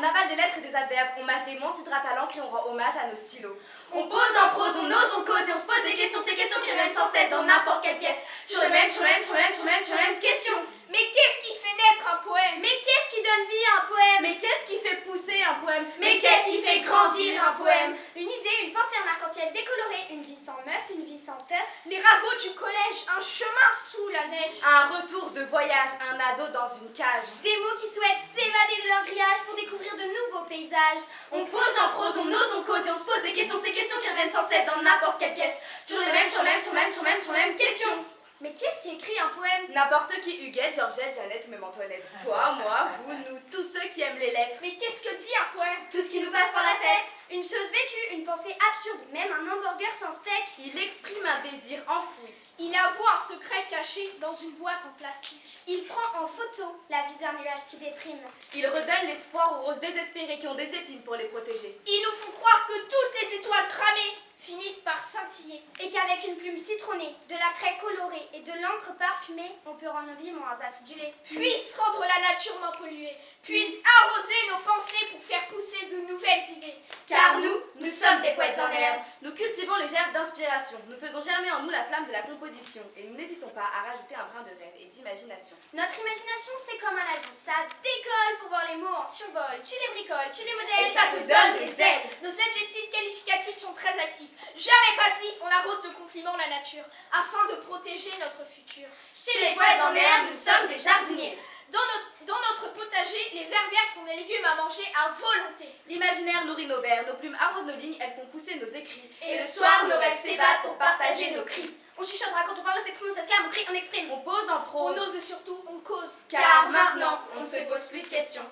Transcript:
avale des lettres et des adverbes, on mâche des mots, on s'hydrate à l'encre et on rend hommage à nos stylos. On pose en prose, on ose, on cause et on se pose des questions, ces questions qui reviennent sans cesse dans n'importe quelle pièce. Sur les mêmes questions. Mais qu'est-ce qui fait naître un poème? Mais qu'est-ce qui donne vie à un poème? Mais qu'est-ce qui fait pousser un poème? Mais qu'est-ce qui fait grandir un poème? Une idée, une pensée, un arc-en-ciel décoloré, une vie sans meuf, une vie sans teuf. Les ragots du collège, un chemin sous la neige. Un retour de voyage, un ado dans une cage. Des mots qui souhaitent s'évader de leur grillage pour découvrir de nouveaux paysages. On pose en prose, on ose, on cause et on se pose des questions, ces questions qui reviennent sans cesse dans n'importe quelle pièce. Toujours les mêmes questions. Mais qui est-ce qui écrit un poème? N'importe qui, Huguette, Georgette, Jeannette, même Antoinette. Toi, moi, vous, nous, tous ceux qui aiment les lettres. Mais qu'est-ce que dit un poème? Tout ce qui nous passe par la tête. Une chose vécue, une pensée absurde, même un hamburger sans steak. Il exprime un désir enfoui. Il avoue un secret caché dans une boîte en plastique. Il prend en photo la vie d'un nuage qui déprime. Il redonne l'espoir aux roses désespérées qui ont des épines pour les protéger. Ils nous font croire que toutes les étoiles cramées finissent par scintiller. Et qu'avec une plume citronnée, de la craie colorée et de l'encre parfumée, on peut rendre nos vies moins acidulées. Puisse rendre la nature moins polluée. Puisse arroser nos pensées pour faire pousser de nouvelles idées. Car nous sommes des poètes en herbe. Nous cultivons les gerbes d'inspiration. Nous faisons germer en nous la flamme de la composition. Et nous n'hésitons pas à rajouter un brin de rêve et d'imagination. Notre imagination, c'est comme un avion. Ça décolle pour voir les mots en survol. Tu les bricoles, tu les modèles. Et ça te donne des ailes. Nos adjectifs qualificatifs sont très actifs. Jamais passifs, on arrose de compliments la nature, afin de protéger notre futur. Chez les poètes en herbe, nous sommes des jardiniers. Dans notre potager, les verbiaques sont des légumes à manger à volonté. L'imaginaire nourrit nos vers, nos plumes arrosent nos lignes, elles font pousser nos écrits. Et le soir, nos rêves s'ébattent pour partager nos cris. On chuchotera quand on parle, on s'exprime, on s'exclame, on crie, on exprime. On pose en On prose. ose et surtout, on cause. Car maintenant, on ne se pose plus de questions.